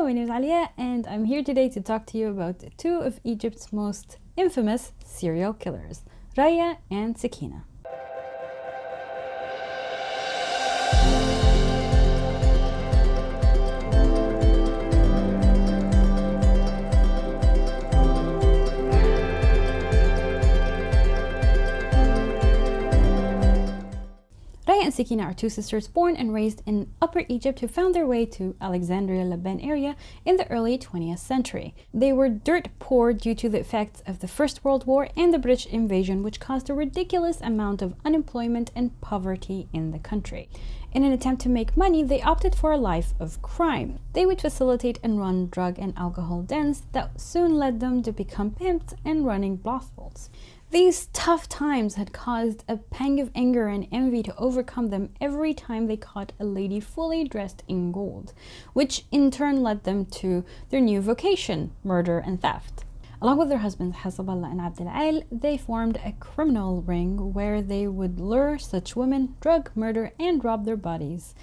my name is Alia and I'm here today to talk to you about two of Egypt's most infamous serial killers, Raya and Sakina. Raya and Sakina are two sisters born and raised in Upper Egypt who found their way to Alexandria Leban area in the early 20th century. They were dirt poor due to the effects of the First World War and the British invasion, which caused a ridiculous amount of unemployment and poverty in the country. In an attempt to make money, they opted for a life of crime. They would facilitate and run drug and alcohol dens that soon led them to become pimps and running brothels. These tough times had caused a pang of anger and envy to overcome them every time they caught a lady fully dressed in gold, which in turn led them to their new vocation, murder and theft. Along with their husbands Hassaballah and Abdel Al, they formed a criminal ring where they would lure such women, drug, murder, and rob their bodies,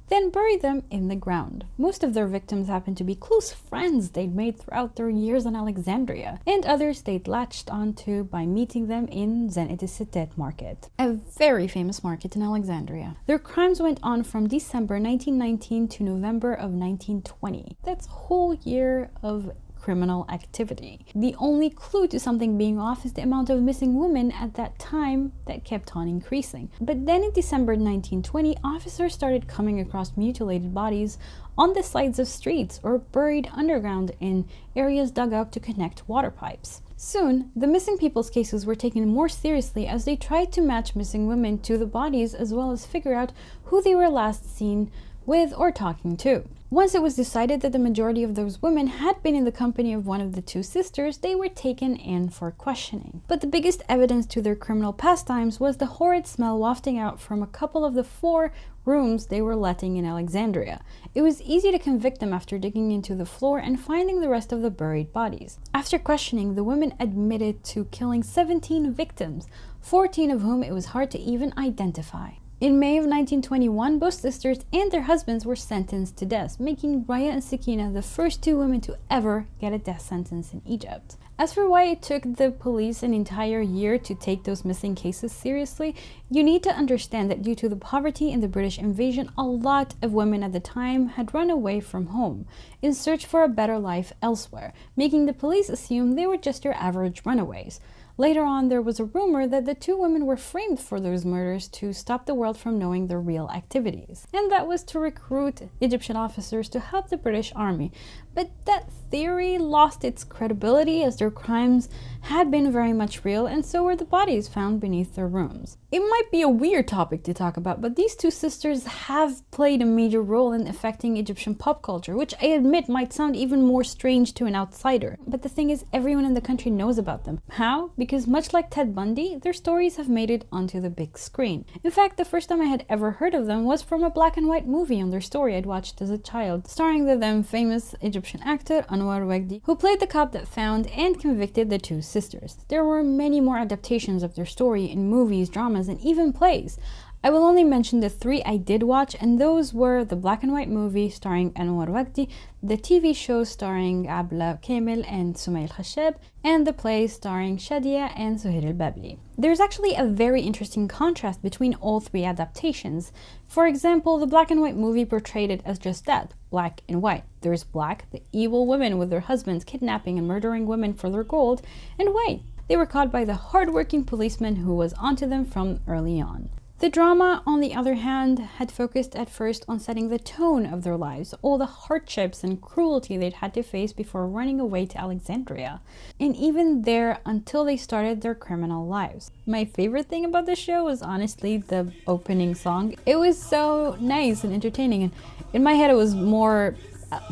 then bury them in the ground. Most of their victims happened to be close friends they'd made throughout their years in Alexandria, and others they'd latched onto by meeting them in Zanet al-Sittat market, a very famous market in Alexandria. Their crimes went on from December 1919 to November of 1920. That's a whole year of criminal activity. The only clue to something being off is the amount of missing women at that time that kept on increasing. But then in December 1920, officers started coming across mutilated bodies on the sides of streets or buried underground in areas dug up to connect water pipes. Soon, the missing people's cases were taken more seriously as they tried to match missing women to the bodies as well as figure out who they were last seen with or talking to. Once it was decided that the majority of those women had been in the company of one of the two sisters, they were taken in for questioning. But the biggest evidence to their criminal pastimes was the horrid smell wafting out from a couple of the 4 rooms they were letting in Alexandria. It was easy to convict them after digging into the floor and finding the rest of the buried bodies. After questioning, the women admitted to killing 17 victims, 14 of whom it was hard to even identify. In May of 1921, both sisters and their husbands were sentenced to death, making Raya and Sakina the first 2 women to ever get a death sentence in Egypt. As for why it took the police an entire year to take those missing cases seriously, you need to understand that due to the poverty and the British invasion, a lot of women at the time had run away from home in search for a better life elsewhere, making the police assume they were just your average runaways. Later on, there was a rumor that the 2 women were framed for those murders to stop the world from knowing their real activities. And that was to recruit Egyptian officers to help the British army. But that theory lost its credibility as their crimes had been very much real, and so were the bodies found beneath their rooms. It might be a weird topic to talk about, but these 2 sisters have played a major role in affecting Egyptian pop culture, which I admit might sound even more strange to an outsider. But the thing is, everyone in the country knows about them. How? Because much like Ted Bundy, their stories have made it onto the big screen. In fact, the first time I had ever heard of them was from a black and white movie on their story I'd watched as a child, starring the then famous Egyptian actor Anwar Wagdi, who played the cop that found and convicted the 2 sisters. There were many more adaptations of their story in movies, dramas, and even plays. I will only mention the 3 I did watch, and those were the black and white movie starring Anwar Wagdi, the TV show starring Abla Kamel and Sumayl Khashab, and the play starring Shadia and Suhair al-Babli. There's actually a very interesting contrast between all 3 adaptations. For example, the black and white movie portrayed it as just that, black and white. There's black, the evil women with their husbands kidnapping and murdering women for their gold, and white. They were caught by the hard-working policeman who was onto them from early on. The drama, on the other hand, had focused at first on setting the tone of their lives, all the hardships and cruelty they'd had to face before running away to Alexandria, and even there until they started their criminal lives. My favorite thing about the show was honestly the opening song. It was so nice and entertaining, and in my head it was more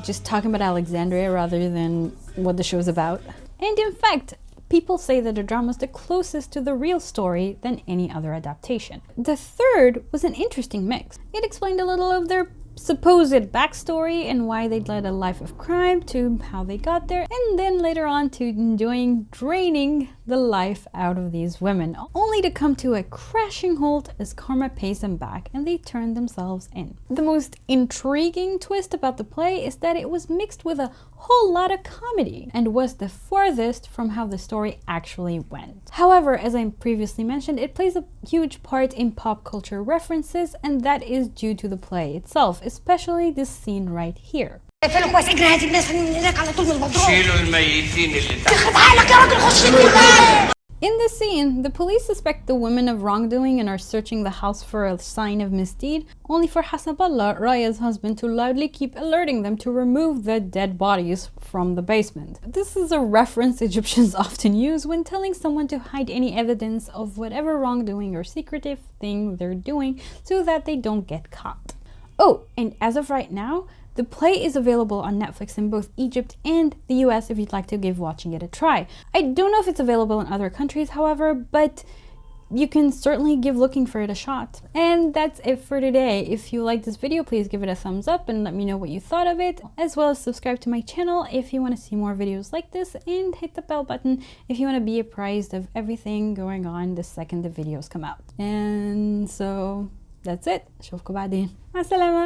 just talking about Alexandria rather than what the show's about. And in fact, people say that the drama is the closest to the real story than any other adaptation. The third was an interesting mix. It explained a little of their supposed backstory and why they'd led a life of crime to how they got there, and then later on to enjoying draining the life out of these women, only to come to a crashing halt as karma pays them back and they turn themselves in. The most intriguing twist about the play is that it was mixed with a whole lot of comedy and was the farthest from how the story actually went. However, as I previously mentioned, it plays a huge part in pop culture references, and that is due to the play itself, especially this scene right here. In this scene, the police suspect the women of wrongdoing and are searching the house for a sign of misdeed, only for Hasaballah, Raya's husband, to loudly keep alerting them to remove the dead bodies from the basement. This is a reference Egyptians often use when telling someone to hide any evidence of whatever wrongdoing or secretive thing they're doing so that they don't get caught. Oh, and as of right now, the play is available on Netflix in both Egypt and the US if you'd like to give watching it a try. I don't know if it's available in other countries, however, but you can certainly give looking for it a shot. And that's it for today. If you like this video, please give it a thumbs up and let me know what you thought of it, as well as subscribe to my channel if you want to see more videos like this, and hit the bell button if you want to be apprised of everything going on the second the videos come out. And so that's it. أشوفكم بعدين. مع السلامة.